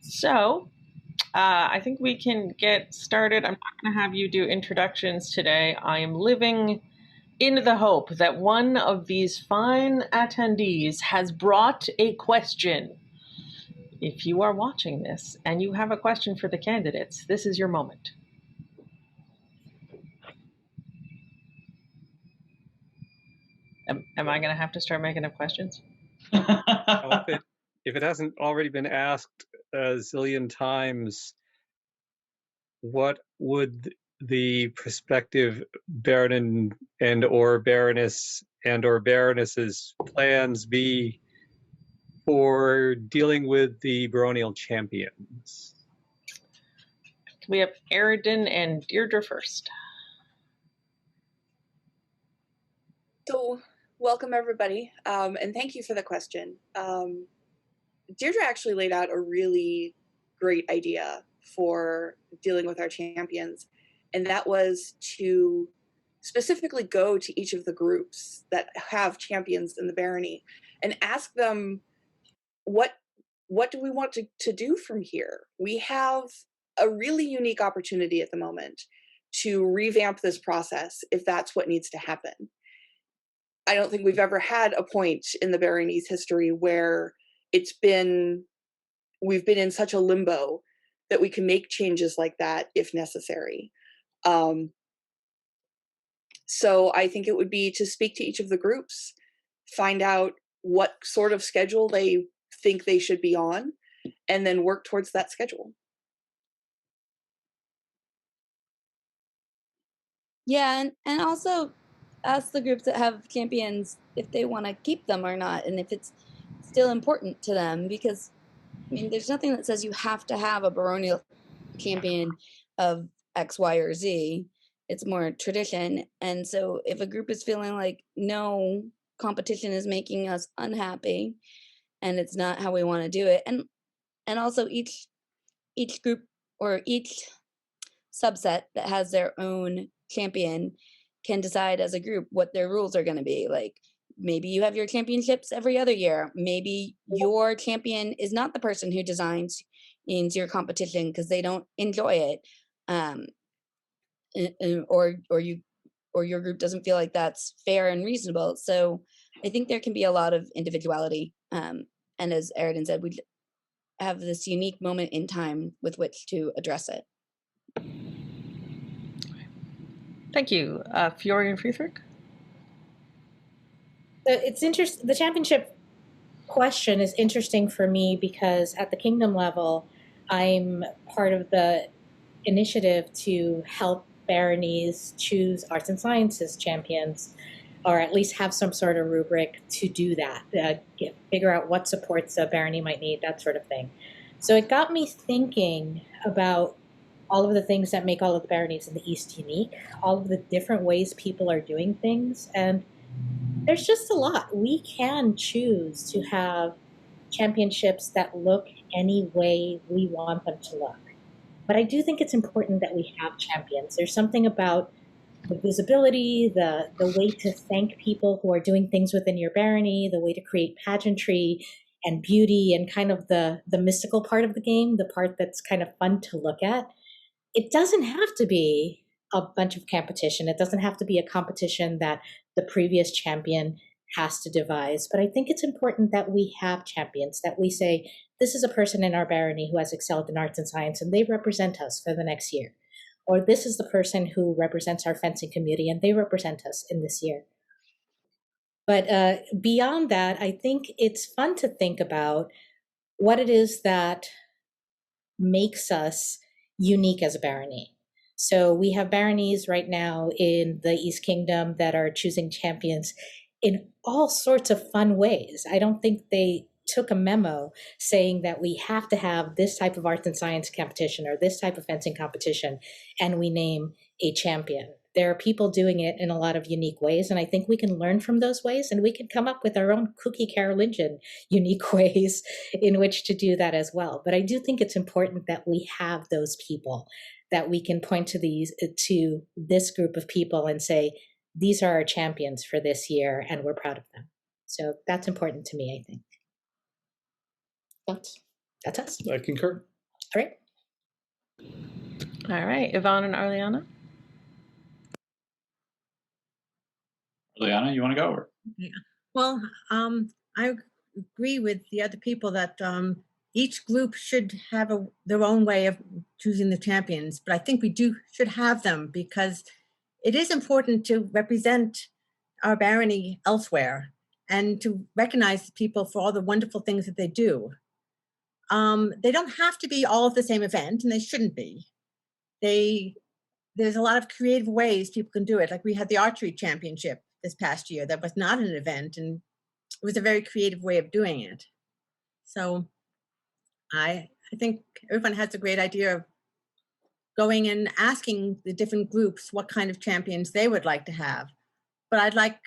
So, I think we can get started. I'm not going to have you do introductions today. I am living in the hope that one of these fine attendees has brought a question. If you are watching this and you have a question for the candidates, this is your moment. Am I going to have to start making up questions? Well, if it hasn't already been asked a zillion times, what would the prospective baron and or baroness and or baroness's plans be for dealing with the baronial champions? We have Aridin and Deirdre first. So, welcome everybody, and thank you for the question. Deirdre actually laid out a really great idea for dealing with our champions, and that was to specifically go to each of the groups that have champions in the barony and ask them what do we want to do from here. We have a really unique opportunity at the moment to revamp this process if that's what needs to happen. I don't think we've ever had a point in the barony's history where we've been in such a limbo that we can make changes like that if necessary. So I think it would be to speak to each of the groups, find out what sort of schedule they think they should be on, and then work towards that schedule. Yeah, and also ask the groups that have champions if they want to keep them or not, and if it's still important to them, because I mean, there's nothing that says you have to have a baronial champion of X, Y, or Z. It's more tradition. And so if a group is feeling like no, competition is making us unhappy and it's not how we want to do it, and also each group or each subset that has their own champion can decide as a group what their rules are going to be. Like, maybe you have your championships every other year. Maybe your champion is not the person who designs your competition because they don't enjoy it, or your group doesn't feel like that's fair and reasonable. So I think there can be a lot of individuality, and as Aridin said, we have this unique moment in time with which to address it. Thank you. Fiore and Friedrich? It's interesting. The championship question is interesting for me because at the kingdom level, I'm part of the initiative to help baronies choose arts and sciences champions, or at least have some sort of rubric to do that, figure out what supports a barony might need, that sort of thing. So it got me thinking about all of the things that make all of the baronies in the East unique, all of the different ways people are doing things, and there's just a lot. We can choose to have championships that look any way we want them to look. But I do think it's important that we have champions. There's something about the visibility, the way to thank people who are doing things within your barony, the way to create pageantry and beauty and kind of the mystical part of the game, the part that's kind of fun to look at. It doesn't have to be a bunch of competition. It doesn't have to be a competition that the previous champion has to devise. But I think it's important that we have champions, that we say, this is a person in our barony who has excelled in arts and science, and they represent us for the next year. Or this is the person who represents our fencing community, and they represent us in this year. But beyond that, I think it's fun to think about what it is that makes us unique as a barony. So we have baronies right now in the East Kingdom that are choosing champions in all sorts of fun ways. I don't think they took a memo saying that we have to have this type of arts and science competition or this type of fencing competition, and we name a champion. There are people doing it in a lot of unique ways, and I think we can learn from those ways, and we can come up with our own cookie Carolingian unique ways in which to do that as well. But I do think it's important that we have those people, that we can point to this group of people and say, these are our champions for this year, and we're proud of them. So that's important to me, I think. That's us. I concur. All right. All right, Yvonne and Arliana. Liana, you want to go? Or? Yeah. Well, I agree with the other people that each group should have their own way of choosing the champions, but I think we should have them because it is important to represent our barony elsewhere and to recognize people for all the wonderful things that they do. They don't have to be all at the same event, and they shouldn't be. There's a lot of creative ways people can do it. Like we had the archery championship this past year that was not an event, and it was a very creative way of doing it. So I think everyone has a great idea of going and asking the different groups what kind of champions they would like to have. But I'd like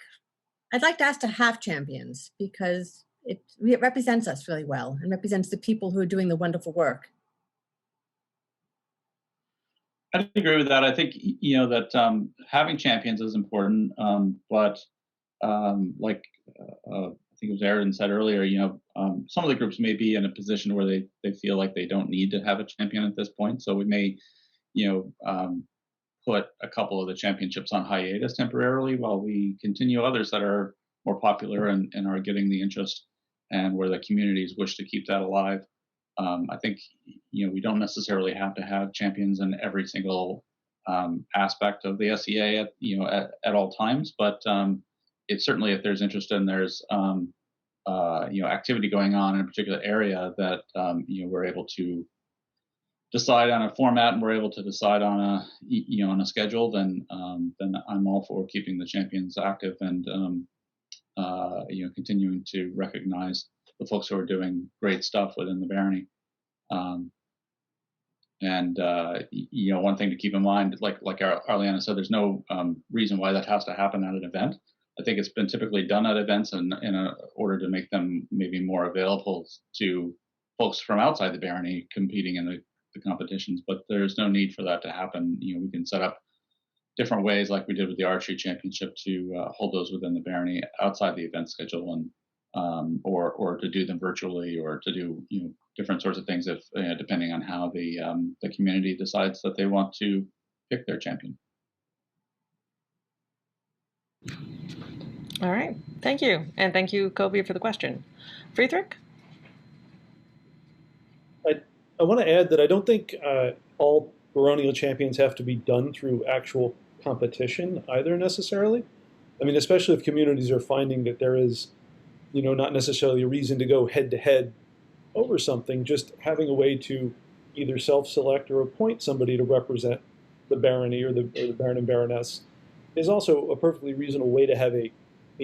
to ask to have champions because it represents us really well and represents the people who are doing the wonderful work. I agree with that. I think that having champions is important, but like I think it was Aaron said earlier, some of the groups may be in a position where they feel like they don't need to have a champion at this point. So we may, put a couple of the championships on hiatus temporarily while we continue others that are more popular and are getting the interest and where the communities wish to keep that alive. I think we don't necessarily have to have champions in every single aspect of the SEA at all times, but it's certainly if there's interest and there's activity going on in a particular area that we're able to decide on a format and we're able to decide on a schedule, then I'm all for keeping the champions active and continuing to recognize the folks who are doing great stuff within the barony. One thing to keep in mind, like Arliana said, there's no reason why that has to happen at an event. I think it's been typically done at events in order to make them maybe more available to folks from outside the barony competing in the competitions, but there's no need for that to happen. We can set up different ways like we did with the archery championship to hold those within the barony outside the event schedule and or to do them virtually or to do different sorts of things if depending on how the community decides that they want to pick their champion. All right, thank you, and thank you, Kobe, for the question. Friedrich? I want to add that I don't think all baronial champions have to be done through actual competition either necessarily. I mean, especially if communities are finding that there is, not necessarily a reason to go head to head over something, just having a way to either self-select or appoint somebody to represent the barony or the baron and baroness is also a perfectly reasonable way to have a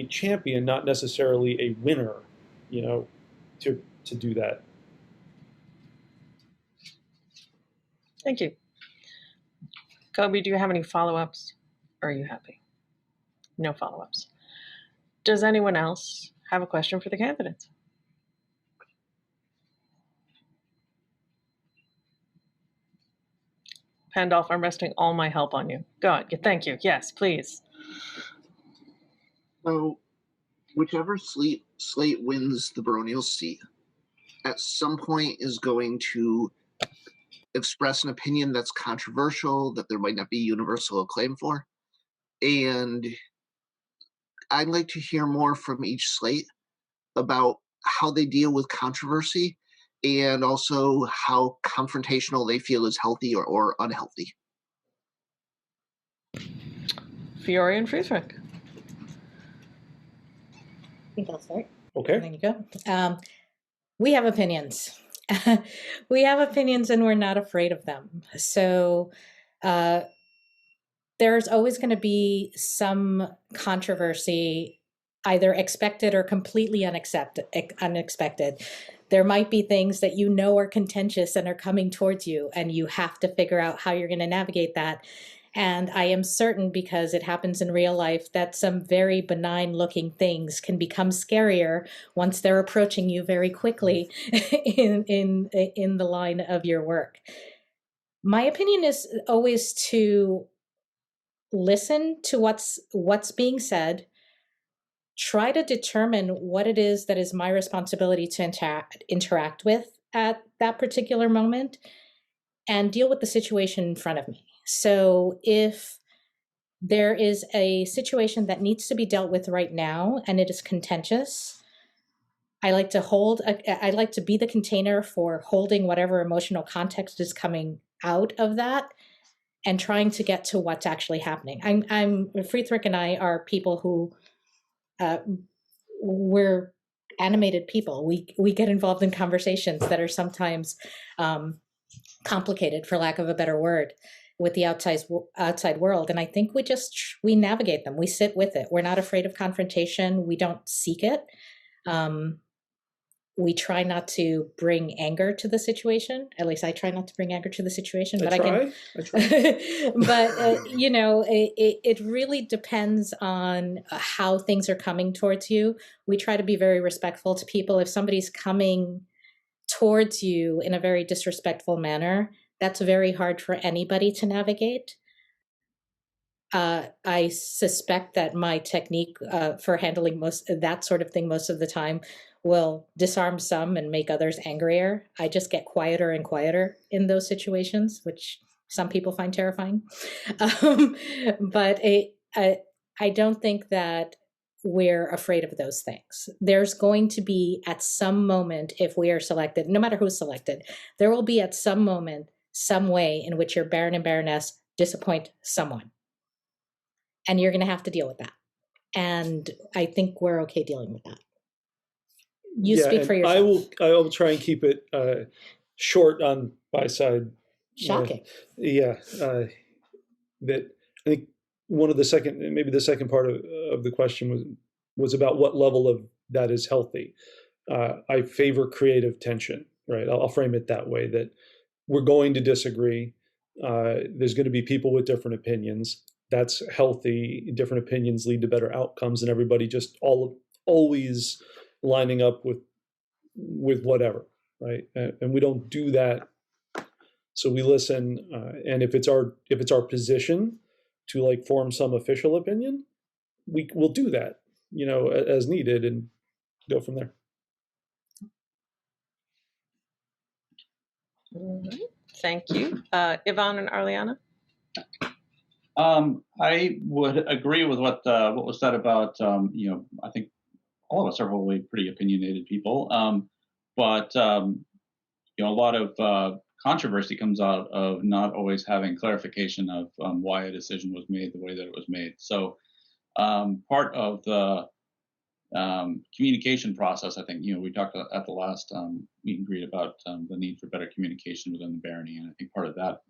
champion, not necessarily a winner, to do that. Thank you. Kobe, do you have any follow-ups? Or are you happy? No follow-ups. Does anyone else have a question for the candidates? Pandolf, I'm resting all my help on you. Go on. Thank you. Yes, please. So, whichever slate wins the baronial seat, at some point is going to express an opinion that's controversial, that there might not be universal acclaim for. And I'd like to hear more from each slate about how they deal with controversy and also how confrontational they feel is healthy or unhealthy. Fiore and Friedrich. I think I'll start. Okay. There you go. We have opinions. We have opinions and we're not afraid of them. So there's always going to be some controversy, either expected or completely unexpected. There might be things that are contentious and are coming towards you, and you have to figure out how you're going to navigate that. And I am certain, because it happens in real life, that some very benign looking things can become scarier once they're approaching you very quickly in the line of your work. My opinion is always to listen to what's being said, try to determine what it is that is my responsibility to interact with at that particular moment, and deal with the situation in front of me. So if there is a situation that needs to be dealt with right now and it is contentious, I like to be the container for holding whatever emotional context is coming out of that and trying to get to what's actually happening. Friedrich and I are people who, we're animated people. We get involved in conversations that are sometimes complicated, for lack of a better word, with the outside world. And I think we navigate them. We sit with it. We're not afraid of confrontation. We don't seek it. We try not to bring anger to the situation. At least I try not to bring anger to the situation. But I try. But it really depends on how things are coming towards you. We try to be very respectful to people. If somebody's coming towards you in a very disrespectful manner, that's very hard for anybody to navigate. I suspect that my technique for handling that sort of thing most of the time will disarm some and make others angrier. I just get quieter and quieter in those situations, which some people find terrifying. But I don't think that we're afraid of those things. There's going to be at some moment, if we are selected, no matter who's selected, there will be at some moment, some way in which your Baron and Baroness disappoint someone. And you're going to have to deal with that. And I think we're okay dealing with that. You speak for yourself. I will try and keep it short on my side. Shocking. That I think one of the second part of the question was about what level of that is healthy. I favor creative tension, right? I'll frame it that way, that we're going to disagree. There's going to be people with different opinions. That's healthy. Different opinions lead to better outcomes, and everybody just always lining up with whatever, right? And we don't do that. So we listen, and if it's our position to like form some official opinion, we'll do that, as needed, and go from there. All right. Thank you. Yvonne and Arliana? I would agree with what was said about, I think all of us are probably pretty opinionated people, but a lot of controversy comes out of not always having clarification of why a decision was made the way that it was made. So part of the communication process, I think, we talked at the last meet and greet about the need for better communication within the barony, and I think part of that,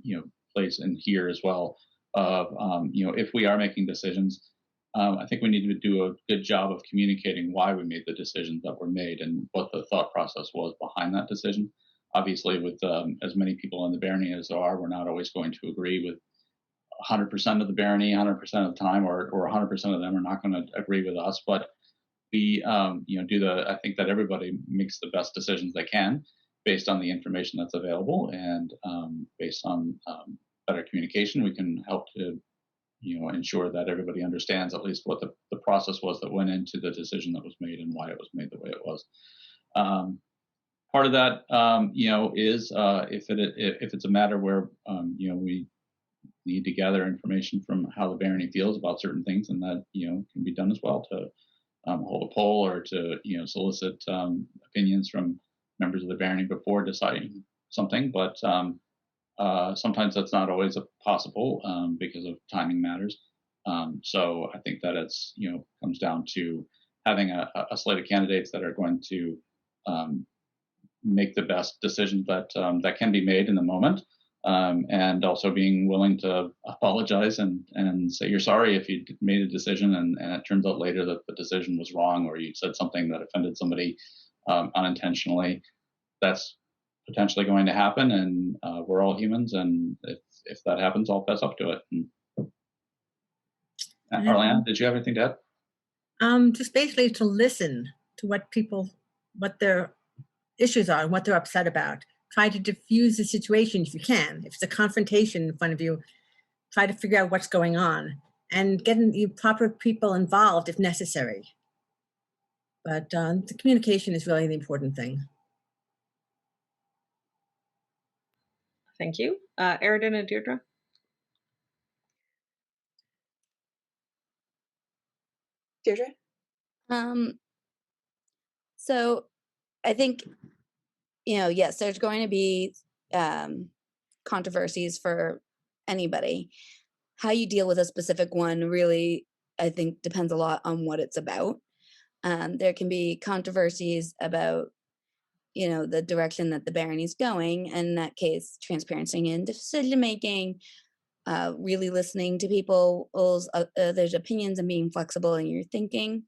plays in here as well. Of if we are making decisions, I think we need to do a good job of communicating why we made the decisions that were made and what the thought process was behind that decision. Obviously, with as many people in the barony as there are, we're not always going to agree with 100% of the barony 100% of the time, or 100% of them are not going to agree with us. But we, I think that everybody makes the best decisions they can based on the information that's available, and based on better communication, we can help to, ensure that everybody understands at least what the process was that went into the decision that was made and why it was made the way it was. Part of that, is if it's a matter where, we need to gather information from how the barony feels about certain things, and that, can be done as well, to hold a poll or to, solicit opinions from members of the barony before deciding something. But sometimes that's not always possible because of timing matters. So I think that it's, comes down to having a slate of candidates that are going to make the best decisions that can be made in the moment, and also being willing to apologize and say you're sorry if you made a decision and it turns out later that the decision was wrong, or you said something that offended somebody unintentionally. That's potentially going to happen, and we're all humans, and if that happens, I'll fess up to it. Arliana, did you have anything to add? Just basically to listen to what their issues are and what they're upset about. Try to diffuse the situation if you can. If it's a confrontation in front of you, try to figure out what's going on and get the proper people involved if necessary. But the communication is really the important thing. Thank you. Aridin and Deirdre? Deirdre? So I think, yes, there's going to be controversies for anybody. How you deal with a specific one really, I think, depends a lot on what it's about. There can be controversies about, the direction that the barony is going. And in that case, transparency in decision making, really listening to people's there's opinions and being flexible in your thinking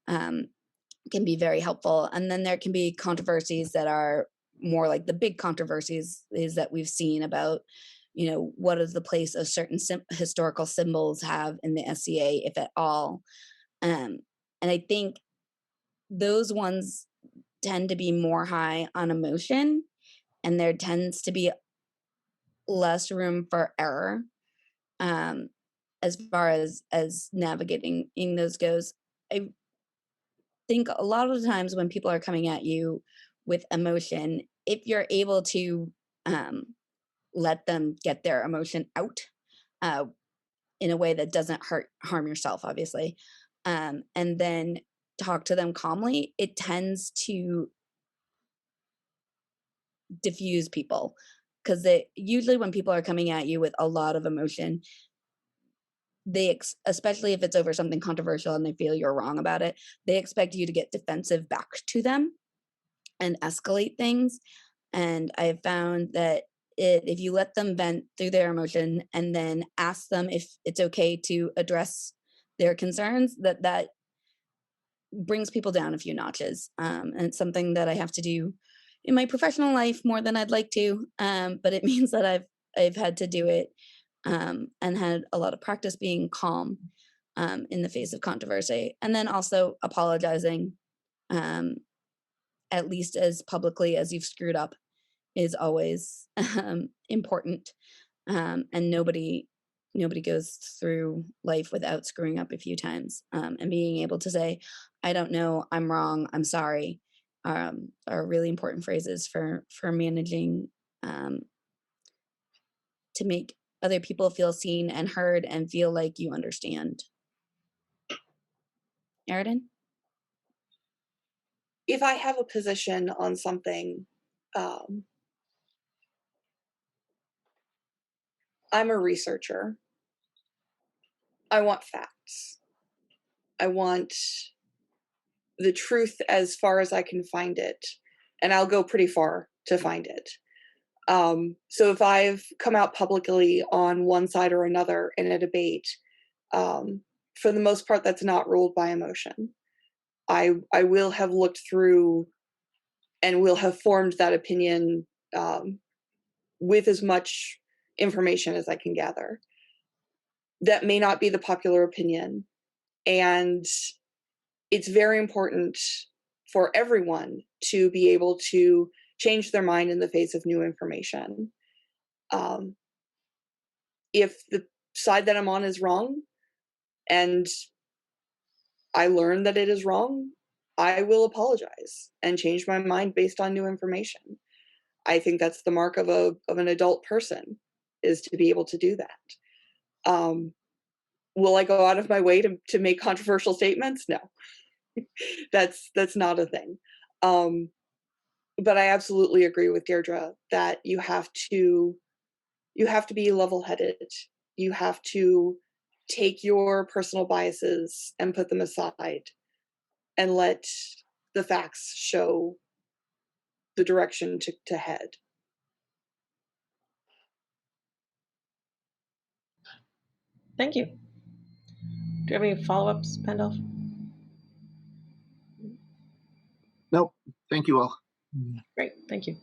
can be very helpful. And then there can be controversies that are more like the big controversies is that we've seen about, what is the place of certain historical symbols have in the SCA, if at all. And I think those ones tend to be more high on emotion, and there tends to be less room for error as far as navigating those goes. I think a lot of the times when people are coming at you with emotion, if you're able to let them get their emotion out in a way that doesn't harm yourself, obviously, and then talk to them calmly, it tends to diffuse people, because usually when people are coming at you with a lot of emotion, they especially if it's over something controversial and they feel you're wrong about it, they expect you to get defensive back to them and escalate things. And I have found that if you let them vent through their emotion and then ask them if it's okay to address their concerns, that brings people down a few notches. And it's something that I have to do in my professional life more than I'd like to, but it means that I've had to do it and had a lot of practice being calm in the face of controversy, and then also apologizing at least as publicly as you've screwed up is always important. And nobody goes through life without screwing up a few times, and being able to say, I don't know, I'm wrong, I'm sorry, are really important phrases for managing to make other people feel seen and heard and feel like you understand. Aridin? If I have a position on something, I'm a researcher. I want facts. I want the truth as far as I can find it, and I'll go pretty far to find it. So if I've come out publicly on one side or another in a debate, for the most part, that's not ruled by emotion. I will have looked through and will have formed that opinion with as much information as I can gather. That may not be the popular opinion, and it's very important for everyone to be able to change their mind in the face of new information. If the side that I'm on is wrong and I learn that it is wrong, I will apologize and change my mind based on new information. I think that's the mark of an adult person, is to be able to do that. Will I go out of my way to make controversial statements? No. That's not a thing. But I absolutely agree with Deirdre that you have to be level-headed. You have to take your personal biases and put them aside and let the facts show the direction to head. Thank you. Do you have any follow-ups, Pandolf? Nope. Thank you all. Great, thank you.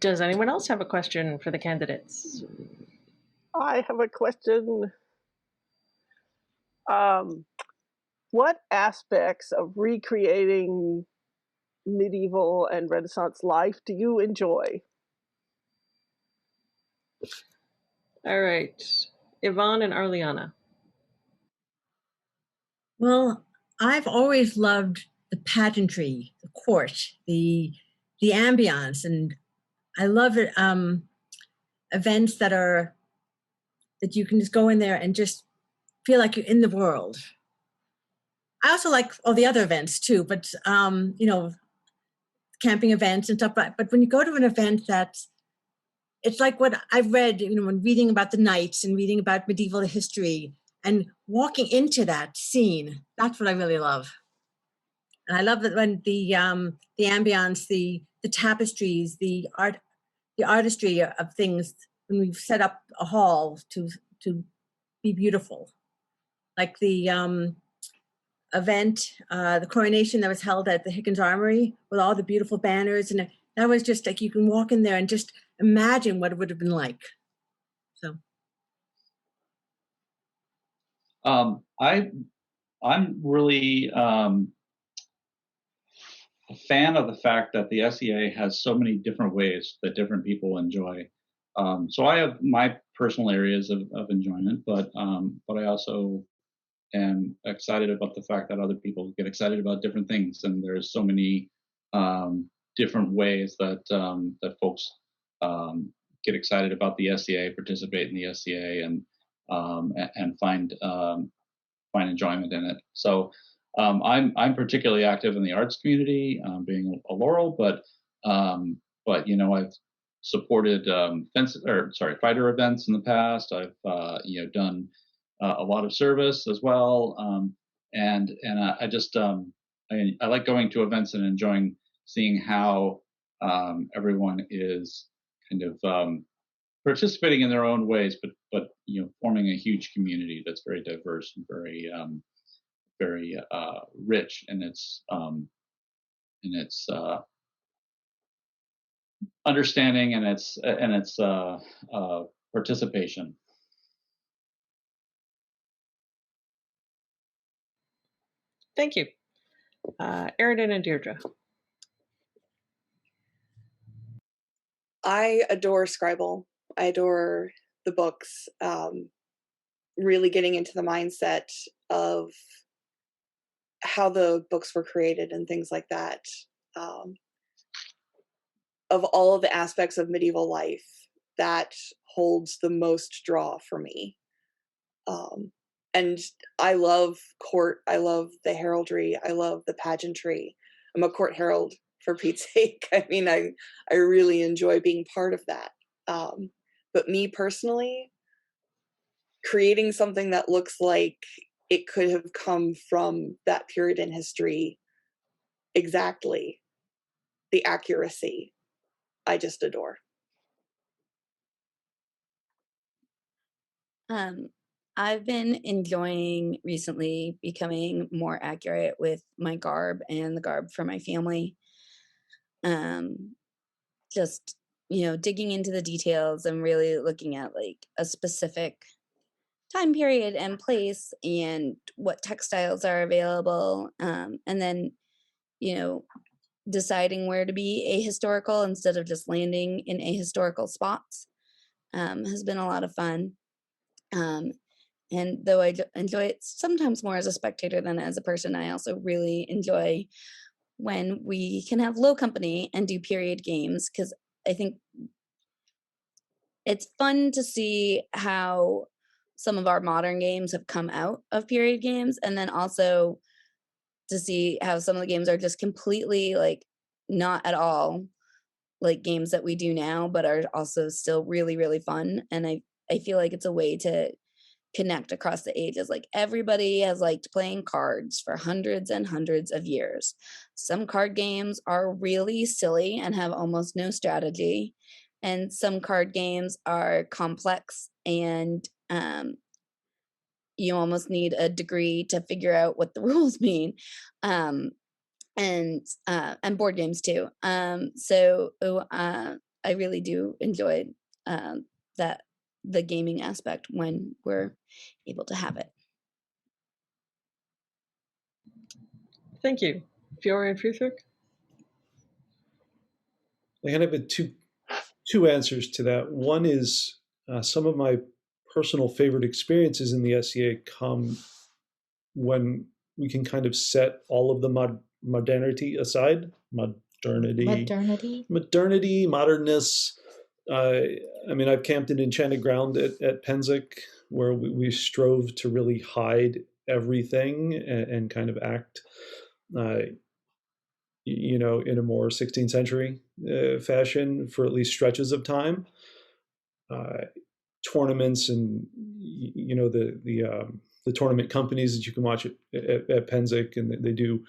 Does anyone else have a question for the candidates? I have a question. What aspects of recreating medieval and Renaissance life do you enjoy? All right, Yvonne and Arliana. Well, I've always loved the pageantry, the court, the ambiance, and I love it. events that you can just go in there and just feel like you're in the world. I also like all the other events too, but camping events and stuff. But when you go to an event it's like what I've read, when reading about the knights and reading about medieval history and walking into that scene, that's what I really love. And I love that when the ambience, the tapestries, the artistry of things, when we've set up a hall to be beautiful. Like the event, the coronation that was held at the Hickens Armory with all the beautiful banners. And that was just like, you can walk in there and just imagine what it would have been like. So. I'm really a fan of the fact that the SEA has so many different ways that different people enjoy. So I have my personal areas of enjoyment, but I also am excited about the fact that other people get excited about different things, and there's so many different ways that that folks get excited about the SEA, participate in the SEA, and find enjoyment in it. So I'm particularly active in the arts community, being a Laurel, but I've supported fighter events in the past. I've done a lot of service as well, and I just I like going to events and enjoying seeing how everyone is kind of participating in their own ways, but forming a huge community that's very diverse and very rich in its understanding and its participation. Thank you. Aridin and Deirdre. I adore Scribble. I adore the books. Really getting into the mindset of how the books were created and things like that. Of all of the aspects of medieval life, that holds the most draw for me. And I love court. I love the heraldry. I love the pageantry. I'm a court herald, for Pete's sake. I mean, I really enjoy being part of that. But me personally, creating something that looks like it could have come from that period in history, exactly, the accuracy, I just adore. I've been enjoying recently becoming more accurate with my garb and the garb for my family. Just, digging into the details and really looking at like a specific time period and place and what textiles are available. And then, deciding where to be ahistorical instead of just landing in ahistorical spots has been a lot of fun. And though I enjoy it sometimes more as a spectator than as a person, I also really enjoy when we can have low company and do period games, because I think it's fun to see how some of our modern games have come out of period games, and then also to see how some of the games are just completely like not at all like games that we do now, but are also still really, really fun. And I feel like it's a way to connect across the ages. Like everybody has liked playing cards for hundreds and hundreds of years. Some card games are really silly and have almost no strategy, and some card games are complex and you almost need a degree to figure out what the rules mean. And board games too. So I really do enjoy the gaming aspect when we're able to have it. Thank you. Fiora and Friedrich? I kind of have two answers to that. One is some of my personal favorite experiences in the SEA come when we can kind of set all of the modernity aside. Modernity, modernness, I mean, I've camped in enchanted ground at Penzik, where we strove to really hide everything and kind of act, in a more 16th century fashion for at least stretches of time. Tournaments and the tournament companies that you can watch at Penzik, and they do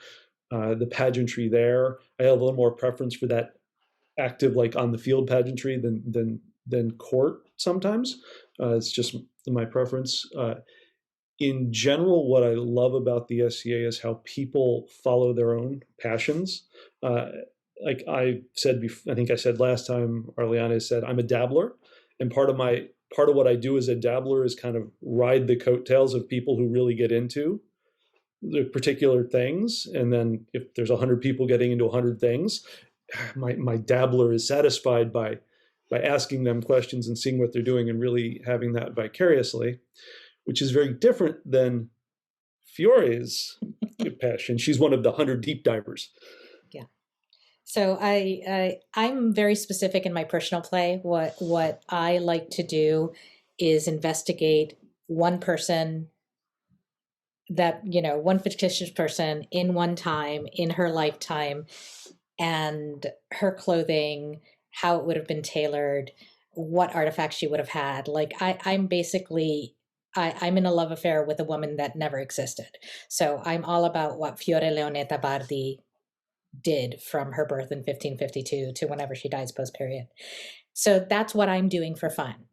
the pageantry there. I have a little more preference for that active, like on the field pageantry than court sometimes. It's just my preference. In general, what I love about the SCA is how people follow their own passions. Like I said before, I think I said last time, Arliana said, I'm a dabbler, and part of what I do as a dabbler is kind of ride the coattails of people who really get into the particular things. And then if there's 100 people getting into 100 things, my dabbler is satisfied by asking them questions and seeing what they're doing and really having that vicariously, which is very different than Fiore's passion. She's one of the 100 deep divers. Yeah. So I'm very specific in my personal play. What I like to do is investigate one person one fictitious person in one time in her lifetime, and her clothing, how it would have been tailored, what artifacts she would have had. Like I'm basically, I'm in a love affair with a woman that never existed. So I'm all about what Fiore Leonetta Bardi did from her birth in 1552 to whenever she dies post-period. So that's what I'm doing for fun.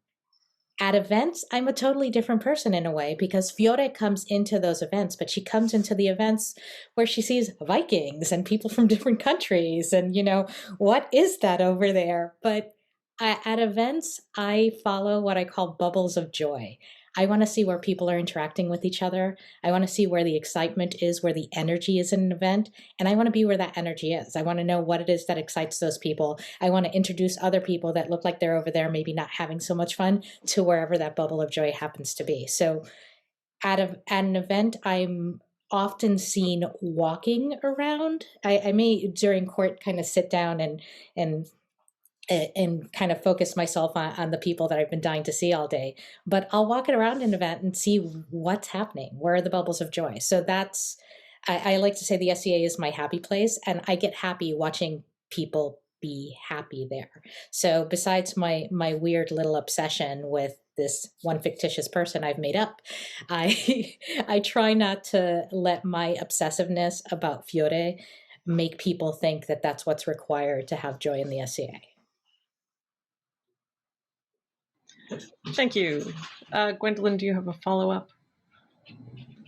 At events, I'm a totally different person in a way, because Fiore comes into those events, but she comes into the events where she sees Vikings and people from different countries and, what is that over there? But at events, I follow what I call bubbles of joy. I want to see where people are interacting with each other. I want to see where the excitement is, where the energy is in an event. And I want to be where that energy is. I want to know what it is that excites those people. I want to introduce other people that look like they're over there, maybe not having so much fun, to wherever that bubble of joy happens to be. So at an event, I'm often seen walking around. I may, during court, kind of sit down and kind of focus myself on the people that I've been dying to see all day. But I'll walk it around an event and see what's happening. Where are the bubbles of joy? So that's, I like to say the SCA is my happy place, and I get happy watching people be happy there. So besides my weird little obsession with this one fictitious person I've made up, I try not to let my obsessiveness about Fiore make people think that that's what's required to have joy in the SCA. Thank you. Gwendolyn, do you have a follow-up?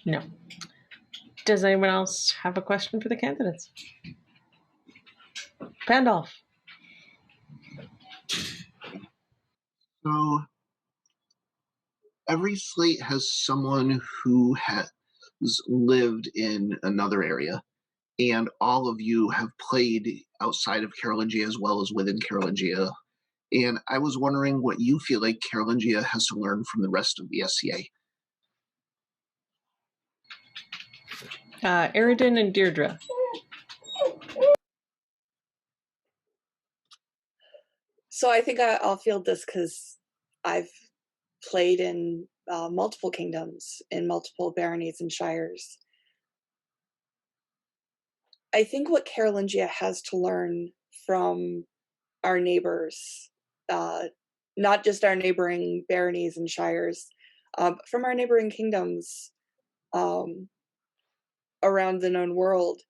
No. Does anyone else have a question for the candidates? Pandolf. So every slate has someone who has lived in another area, and all of you have played outside of Carolingia as well as within Carolingia. And I was wondering what you feel like Carolingia has to learn from the rest of the SCA. Aridin and Deirdre. So I think I'll field this because I've played in multiple kingdoms, in multiple baronies and shires. I think what Carolingia has to learn from our neighbors, not just our neighboring baronies and shires, from our neighboring kingdoms around the known world,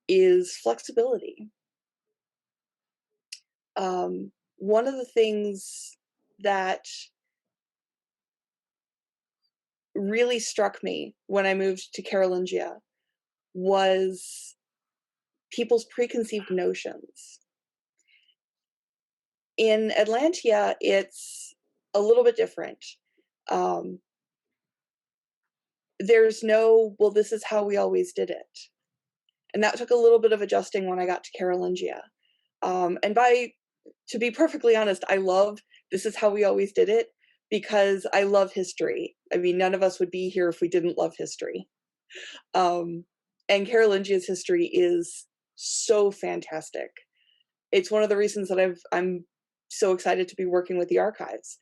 is flexibility. One of the things that really struck me when I moved to Carolingia was people's preconceived notions. In Atlantia, it's a little bit different. There's no, well, this is how we always did it. And that took a little bit of adjusting when I got to Carolingia. To be perfectly honest, I love this is how we always did it because I love history. I mean, none of us would be here if we didn't love history. And Carolingia's history is so fantastic. It's one of the reasons that I'm so excited to be working with the archives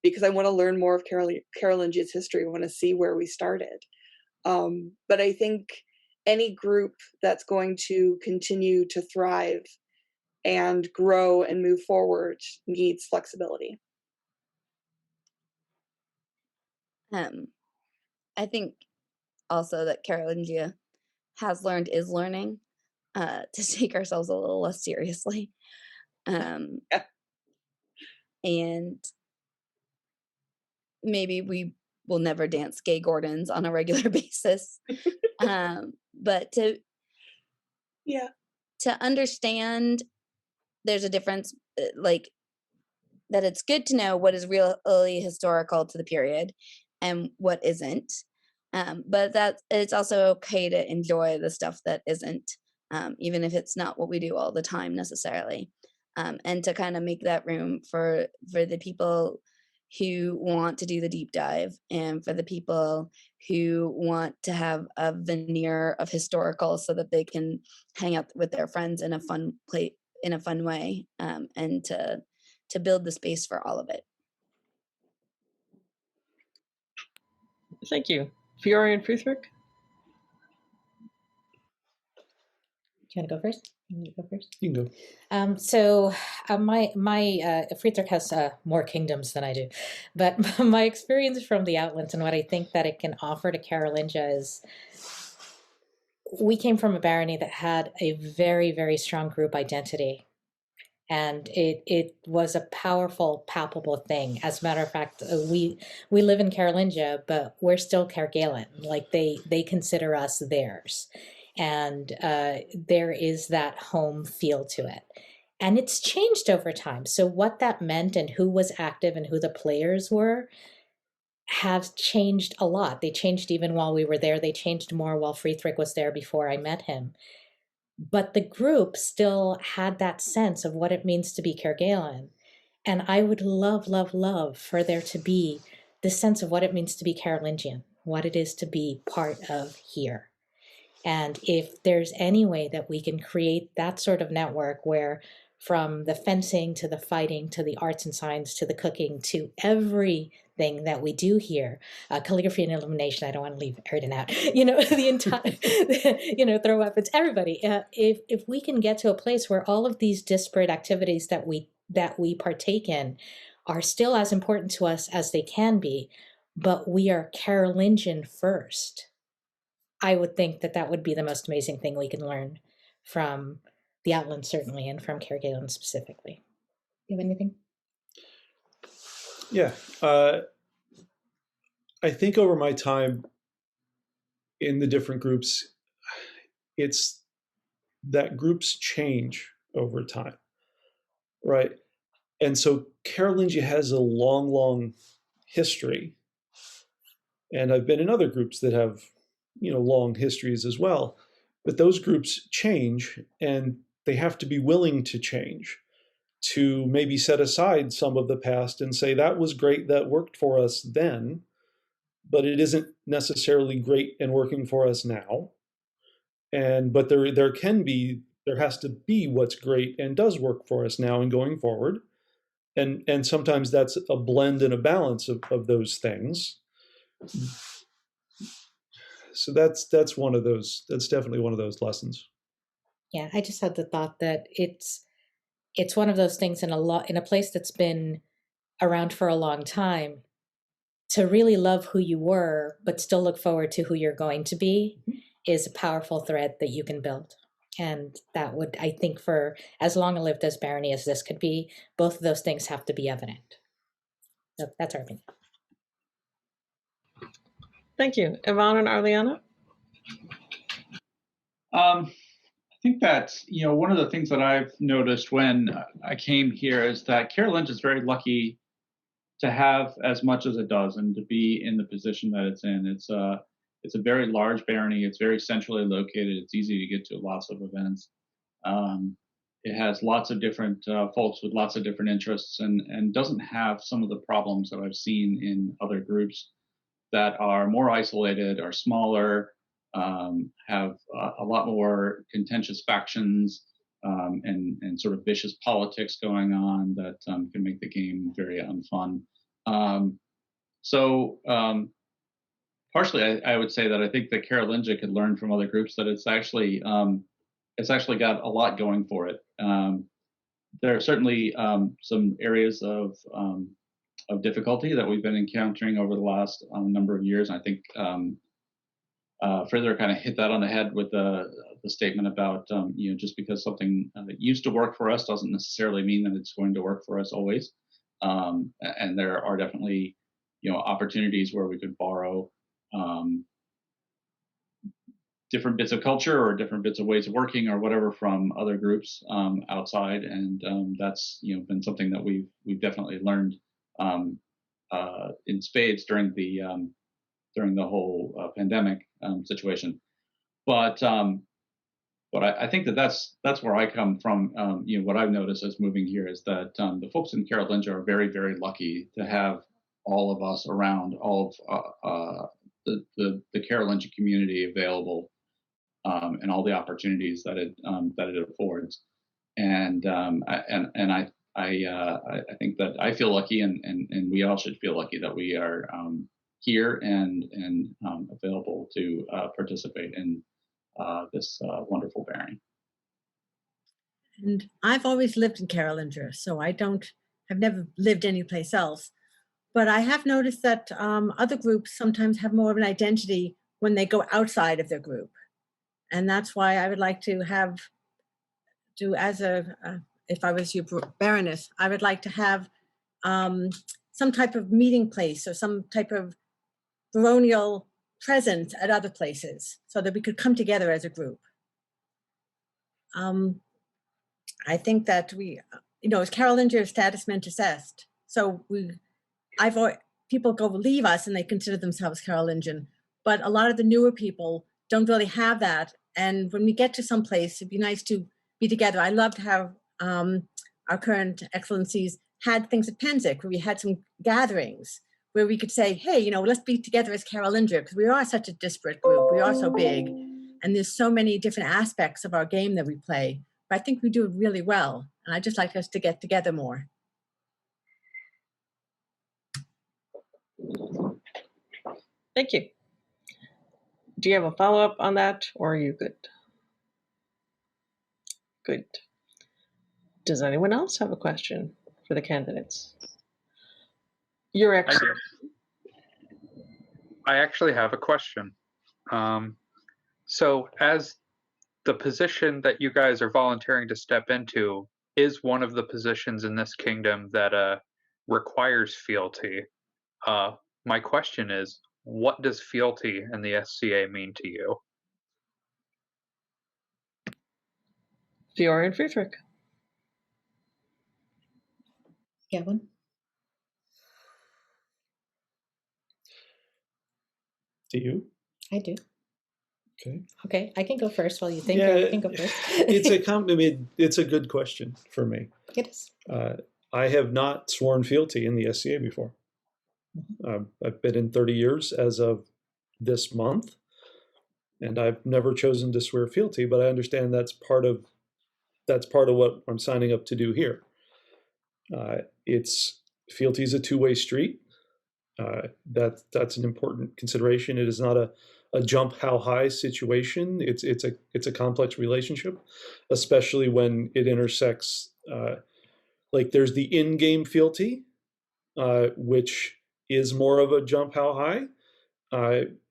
because I want to learn more of Carolingia's history. I want to see where we started. But I think any group that's going to continue to thrive and grow and move forward needs flexibility. I think also that Carolingia is learning to take ourselves a little less seriously. And maybe we will never dance gay Gordons on a regular basis. But to understand there's a difference, like that it's good to know what is really historical to the period and what isn't. But that it's also okay to enjoy the stuff that isn't, even if it's not what we do all the time necessarily. And to kind of make that room for the people who want to do the deep dive and for the people who want to have a veneer of historical so that they can hang out with their friends in a fun way, and to build the space for all of it. Thank you. Fiore and Frithric? Do you want to go first? You want me to go first? You can go. So my Frithric has more kingdoms than I do, but my experience from the Outlands and what I think that it can offer to Carolingia is we came from a barony that had a very, very strong group identity. And it was a powerful, palpable thing. As a matter of fact, we live in Carolingia, but we're still Cairgalen. Like they consider us theirs. And there is that home feel to it. And it's changed over time. So what that meant and who was active and who the players were have changed a lot. They changed even while we were there. They changed more while Frithric was there before I met him. But the group still had that sense of what it means to be Cairgalen. And I would love, love, love for there to be the sense of what it means to be Carolingian, what it is to be part of here. And if there's any way that we can create that sort of network where from the fencing to the fighting to the arts and science to the cooking to everything that we do here, calligraphy and illumination, I don't want to leave Erden out, the entire, throw weapons, everybody. If we can get to a place where all of these disparate activities that we partake in are still as important to us as they can be, but we are Carolingian first, I would think that would be the most amazing thing we can learn from the Outlands, certainly, and from Cairgalen specifically. Do you have anything? Yeah. I think over my time in the different groups, it's that groups change over time, right? And so Carolingia has a long, long history. And I've been in other groups that have, long histories as well. But those groups change, and they have to be willing to change, to maybe set aside some of the past and say, that was great, that worked for us then, but it isn't necessarily great and working for us now. But there has to be what's great and does work for us now and going forward. And sometimes that's a blend and a balance of those things. So that's one of those. That's definitely one of those lessons. Yeah, I just had the thought that it's one of those things in a place that's been around for a long time, to really love who you were, but still look forward to who you're going to be, is a powerful thread that you can build. And that would, I think, for as long a lived as barony as this could be, both of those things have to be evident. So that's our opinion. Thank you. Yvonne and Arliana? I think that, one of the things that I've noticed when I came here is that Carolingia is very lucky to have as much as it does and to be in the position that it's in. It's a very large barony. It's very centrally located. It's easy to get to lots of events. It has lots of different folks with lots of different interests and doesn't have some of the problems that I've seen in other groups that are more isolated, are smaller, have a lot more contentious factions, and sort of vicious politics going on that can make the game very unfun. Partially, I would say that I think that Carolingia could learn from other groups that it's actually got a lot going for it. There are certainly some areas of difficulty that we've been encountering over the last number of years. And I think Frieder kind of hit that on the head with the statement about just because something used to work for us doesn't necessarily mean that it's going to work for us always. And there are definitely opportunities where we could borrow different bits of culture or different bits of ways of working or whatever from other groups outside, and that's been something that we've definitely learned in spades during the whole pandemic situation. But I think that's where I come from. What I've noticed as moving here is that the folks in Carolingia are very, very lucky to have all of us around, all of the Carolingia community available, and all the opportunities that it affords. And I think that I feel lucky, and we all should feel lucky that we are here and available to participate in this wonderful Barony. And I've always lived in Carolingia, so I've never lived anyplace else. But I have noticed that other groups sometimes have more of an identity when they go outside of their group. And that's why I would like to if I was your Baroness, I would like to have some type of meeting place or some type of baronial presence at other places so that we could come together as a group. I think that as Carolingia is status mentis est, so people go leave us and they consider themselves Carolingian, but a lot of the newer people don't really have that. And when we get to some place, it'd be nice to be together. I loved how our current excellencies had things at Pennsic, where we had some gatherings where we could say, hey, let's be together as Carolingia, because we are such a disparate group. We are so big, and there's so many different aspects of our game that we play. But I think we do it really well, and I'd just like us to get together more. Thank you. Do you have a follow-up on that, or are you good? Good. Does anyone else have a question for the candidates? Your expert. I actually have a question. So as the position that you guys are volunteering to step into is one of the positions in this kingdom that requires fealty, my question is, what does fealty in the SCA mean to you? Fiora and Friedrich. Gavin? Do you? I do. Okay. Okay, I can go first while you think. Yeah, you can go first. It's a good question for me. It is. I have not sworn fealty in the SCA before. I've been in 30 years as of this month, and I've never chosen to swear fealty, but I understand that's part of what I'm signing up to do here. Fealty is a two-way street. That's an important consideration. It is not a jump how high situation. It's a complex relationship, especially when it intersects. Like there's the in-game fealty, which is more of a jump how high,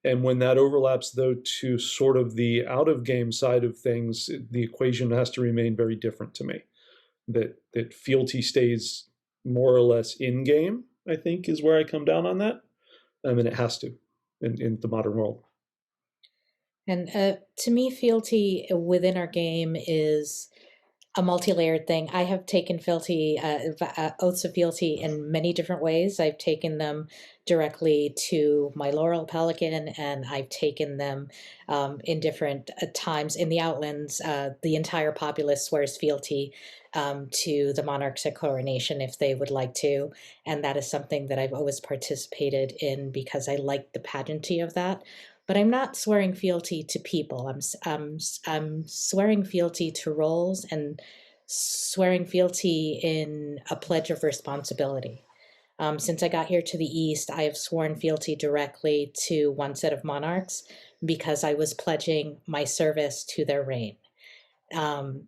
and when that overlaps though to sort of the out-of-game side of things, the equation has to remain very different to me. That fealty stays more or less in-game, I think, is where I come down on that. I mean, it has to in the modern world. And to me, fealty within our game is a multi-layered thing. I have taken fealty, oaths of fealty in many different ways. I've taken them directly to my Laurel Pelican, and I've taken them in different times in the Outlands. The entire populace swears fealty to the monarchs at coronation if they would like to, and that is something that I've always participated in because I like the pageantry of that. but I'm not swearing fealty to people. I'm swearing fealty to roles and swearing fealty in a pledge of responsibility. Since I got here to the East, I have sworn fealty directly to one set of monarchs because I was pledging my service to their reign.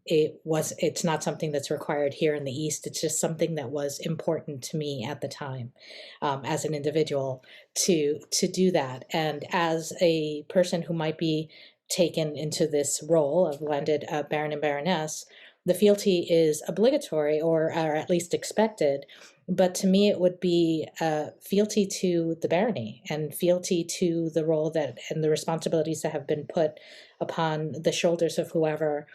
It's not something that's required here in the East. It's just something that was important to me at the time, as an individual to do that. And as a person who might be taken into this role of landed Baron and Baroness, the fealty is obligatory or at least expected. But to me, it would be fealty to the barony and fealty to the role that and the responsibilities that have been put upon the shoulders of whoever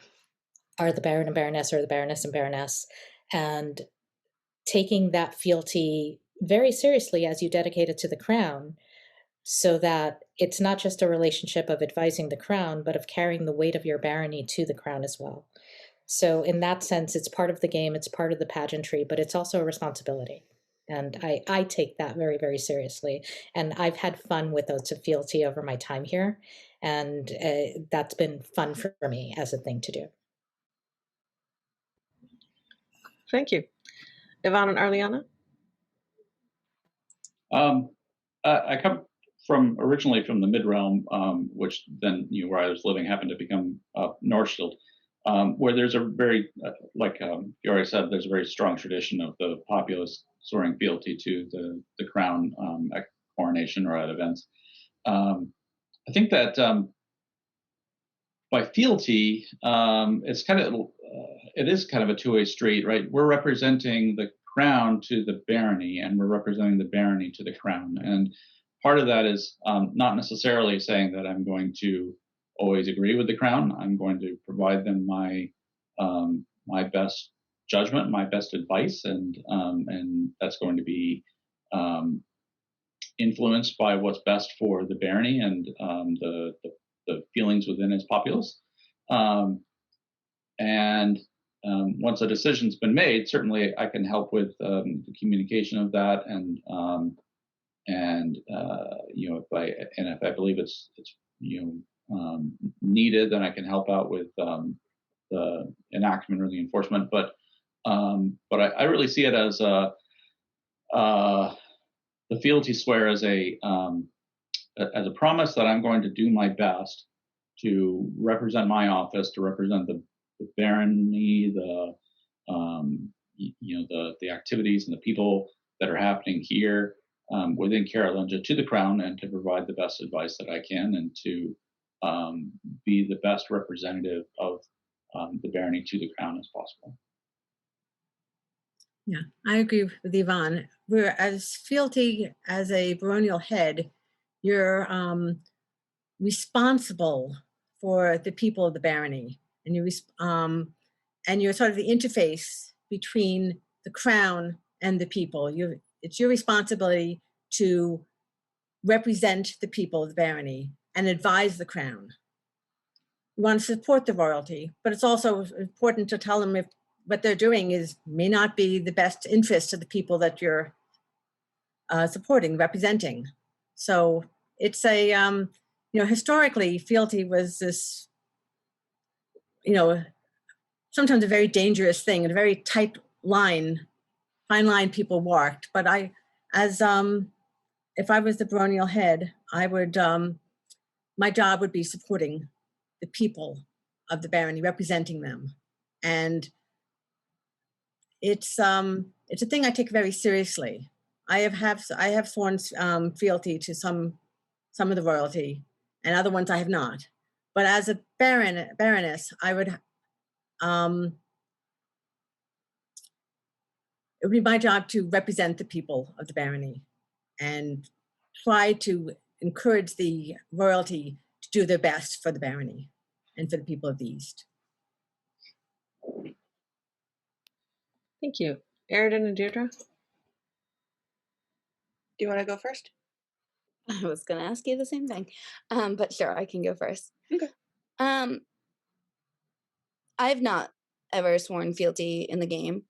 are the Baron and Baroness or the Baroness and Baroness, and taking that fealty very seriously as you dedicate it to the crown, so that it's not just a relationship of advising the crown, but of carrying the weight of your barony to the crown as well. So in that sense, it's part of the game, it's part of the pageantry, but it's also a responsibility. And I take that very, very seriously. And I've had fun with oaths of fealty over my time here. And that's been fun for me as a thing to do. Thank you. Yvonne and Arliana? I come originally from the Mid-Realm, which then, where I was living happened to become Northshield, where there's a very, like Yori said, there's a very strong tradition of the populace swearing fealty to the crown at coronation or at events. I think that by fealty, it's kind of it is kind of a two-way street, right? We're representing the crown to the barony, and we're representing the barony to the crown. And part of that is not necessarily saying that I'm going to always agree with the crown. I'm going to provide them my my best judgment, my best advice, and that's going to be influenced by what's best for the barony and the feelings within its populace. Once a decision's been made, certainly I can help with the communication of that, and if I believe it's needed, then I can help out with the enactment or the enforcement. But I really see it as the fealty swear as a promise that I'm going to do my best to represent my office, to represent the barony, the activities and the people that are happening here within Carolingia to the crown, and to provide the best advice that I can, and to be the best representative of the barony to the crown as possible. Yeah, I agree with Yvonne. As fealty as a baronial head, you're responsible for the people of the barony, and you're sort of the interface between the crown and the people. It's your responsibility to represent the people of the barony and advise the crown. You want to support the royalty, but it's also important to tell them if what they're doing may not be the best interest of the people that you're supporting, representing. So it's historically, fealty was this, sometimes a very dangerous thing and a very tight line, fine line people walked. But if I was the baronial head, I would, my job would be supporting the people of the barony, representing them. And it's a thing I take very seriously. I have sworn fealty to some of the royalty, and other ones I have not. But as a baroness, I would it would be my job to represent the people of the barony and try to encourage the royalty to do their best for the barony and for the people of the East. Thank you. Airden and Deirdre? Do you want to go first? I was going to ask you the same thing, but sure, I can go first. Okay. I've not ever sworn fealty in the game.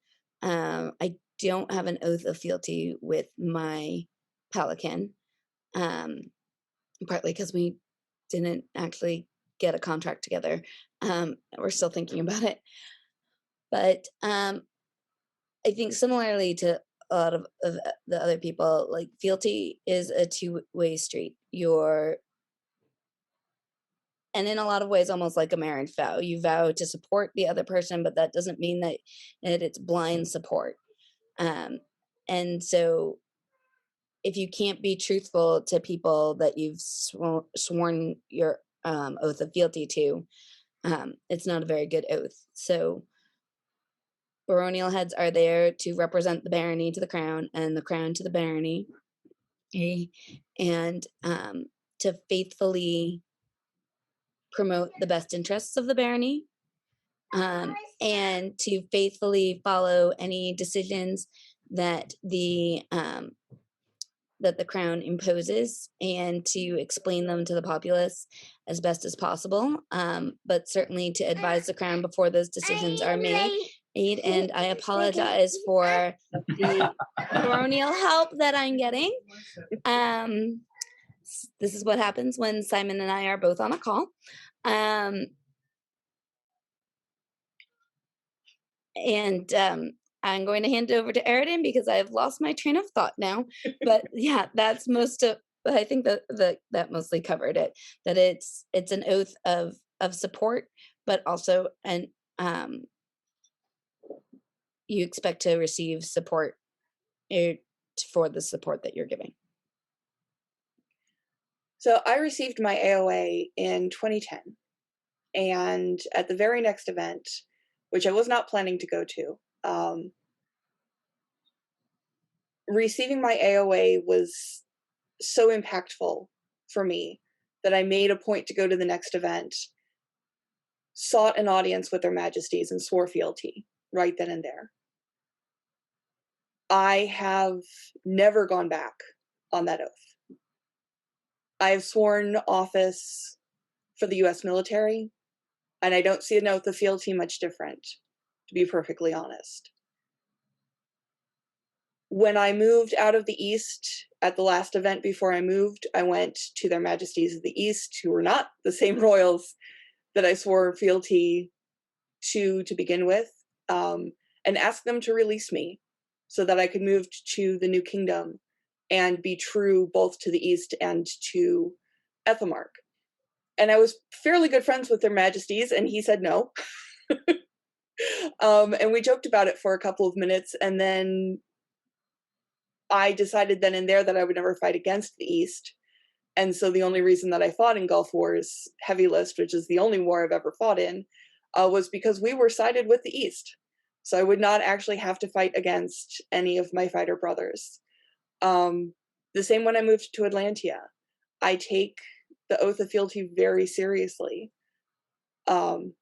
I don't have an oath of fealty with my Pelican, partly because we didn't actually get a contract together. We're still thinking about it. But I think similarly to a lot of the other people, like fealty is a two-way street. And in a lot of ways, almost like a marriage vow. You vow to support the other person, but that doesn't mean that it's blind support. And so if you can't be truthful to people that you've sworn your oath of fealty to, it's not a very good oath. So baronial heads are there to represent the barony to the crown and the crown to the barony, and to faithfully promote the best interests of the barony, and to faithfully follow any decisions that the crown imposes, and to explain them to the populace as best as possible, but certainly to advise the crown before those decisions are made. And I apologize for the baronial help that I'm getting. This is what happens when Simon and I are both on a call. I'm going to hand it over to Aridin because I've lost my train of thought now. But yeah, that's I think that mostly covered it. That it's an oath of support, but also you expect to receive support for the support that you're giving. So I received my AOA in 2010, and at the very next event, which I was not planning to go to, receiving my AOA was so impactful for me that I made a point to go to the next event, sought an audience with their majesties, and swore fealty right then and there. I have never gone back on that oath. I have sworn office for the US military, and I don't see an oath of fealty much different, to be perfectly honest. When I moved out of the East, at the last event before I moved, I went to their majesties of the East, who were not the same royals that I swore fealty to begin with, and asked them to release me so that I could move to the New Kingdom and be true both to the East and to Ethelmark. And I was fairly good friends with their majesties, and he said no. And we joked about it for a couple of minutes, and then I decided then and there that I would never fight against the East. And so the only reason that I fought in Gulf Wars Heavy List, which is the only war I've ever fought in, was because we were sided with the East. So I would not actually have to fight against any of my fighter brothers. The same when I moved to Atlantia. I take the oath of fealty very seriously. And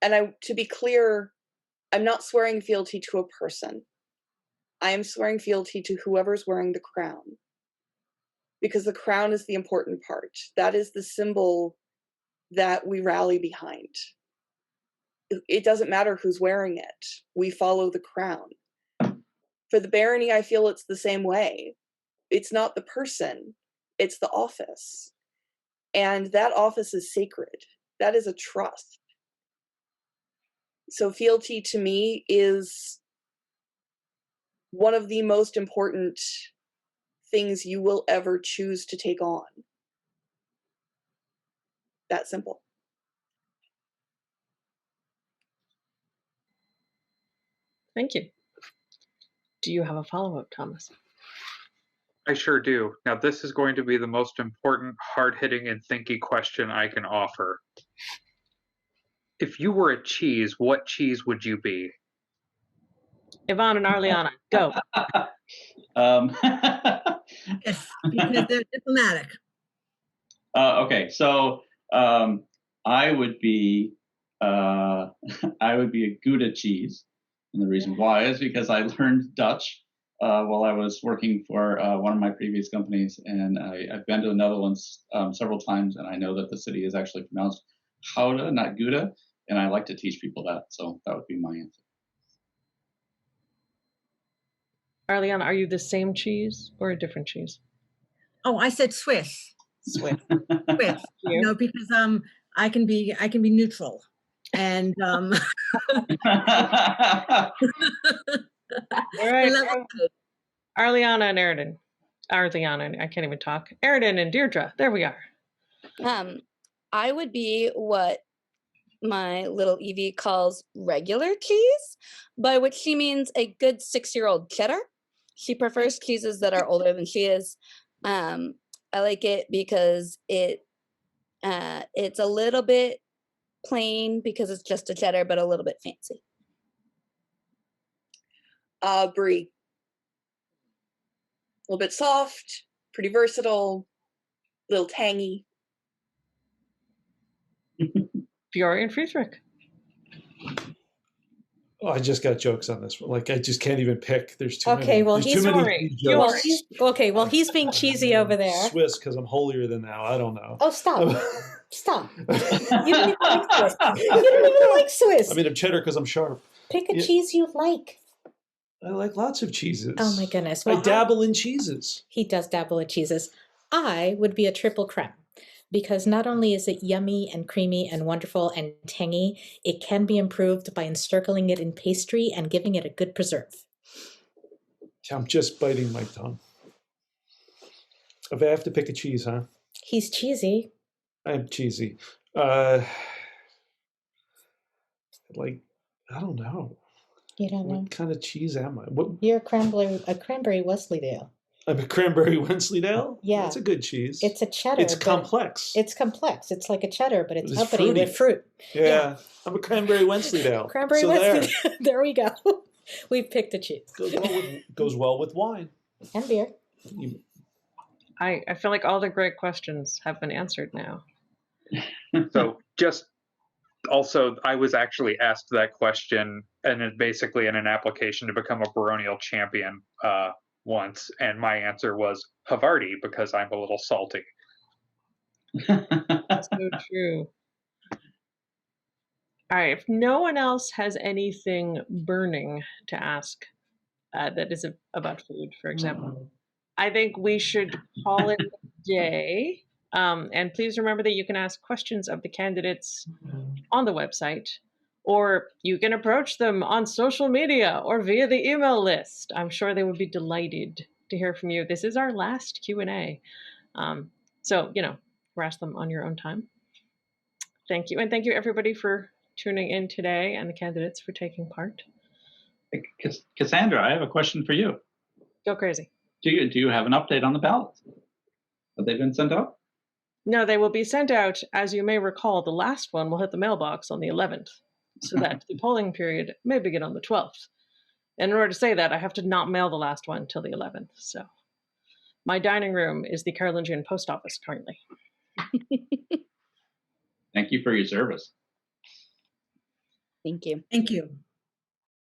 to be clear, I'm not swearing fealty to a person. I am swearing fealty to whoever's wearing the crown. Because the crown is the important part. That is the symbol that we rally behind. It doesn't matter who's wearing it. We follow the crown. For the barony, I feel it's the same way. It's not the person, it's the office. And that office is sacred. That is a trust. So fealty to me is one of the most important things you will ever choose to take on. That simple. Thank you. Do you have a follow-up, Thomas? I sure do. Now, this is going to be the most important, hard-hitting, and thinky question I can offer. If you were a cheese, what cheese would you be? Yvonne and Arliana, go. Yes, because they're diplomatic. Okay, so I would be a Gouda cheese, and the reason why is because I learned Dutch while I was working for one of my previous companies, and I've been to the Netherlands several times, and I know that the city is actually pronounced Gouda, not Gouda, and I like to teach people that, so that would be my answer. Arliana, are you the same cheese or a different cheese? Oh, I said Swiss. Swift. With, You. no, because I can be neutral, and All I right, love it. Arliana and Aridin. Arliana, I can't even talk. Aridin and Deirdre. There we are. I would be what my little Evie calls regular cheese, by which she means a good 6-year-old cheddar. She prefers cheeses that are older than she is. I like it because it's a little bit plain because it's just a cheddar, but a little bit fancy. Brie. A little bit soft, pretty versatile, a little tangy. Fiore and Friedrich. Oh, I just got jokes on this one. Like, I just can't even pick. There's too Okay, many. well, There's he's too many Fiore. jokes. Well, he's being cheesy over there. Swiss, because I'm holier than thou. I don't know. Oh, stop. Stop. You don't even like Swiss. You don't even like Swiss. I mean, I'm cheddar because I'm sharp. Pick a cheese you like. I like lots of cheeses. Oh, my goodness. I dabble in cheeses. He does dabble in cheeses. I would be a triple creme because not only is it yummy and creamy and wonderful and tangy, it can be improved by encircling it in pastry and giving it a good preserve. I'm just biting my tongue. If I have to pick a cheese, huh? He's cheesy. I'm cheesy. Like, I don't know. You don't know? What kind of cheese am I? What, You're a cranberry Wensleydale. I'm a cranberry Wensleydale? Yeah. That's a good cheese. It's a cheddar. It's complex. It's complex. It's like a cheddar, but it's It's uppity fruity. with fruit. Yeah. I'm a cranberry Wensleydale. Cranberry So Wensleydale. There we go. We've picked a cheese. Goes well with wine. And beer. I feel like all the great questions have been answered now. So just also, I was actually asked that question, and it's basically in an application to become a baronial champion once, and my answer was Havarti because I'm a little salty. That's so true. All right, if no one else has anything burning to ask that is about food, for example, I think we should call it a day. And please remember that you can ask questions of the candidates on the website, or you can approach them on social media or via the email list. I'm sure they would be delighted to hear from you. This is our last Q&A. So, harass them on your own time. Thank you. And thank you, everybody, for tuning in today and the candidates for taking part. Cassandra, I have a question for you. Go crazy. Do you have an update on the ballots? Have they been sent out? No, they will be sent out. As you may recall, the last one will hit the mailbox on the 11th, so that the polling period may begin on the 12th. And in order to say that, I have to not mail the last one till the 11th. So my dining room is the Carolingian post office currently. Thank you for your service. Thank you. Thank you.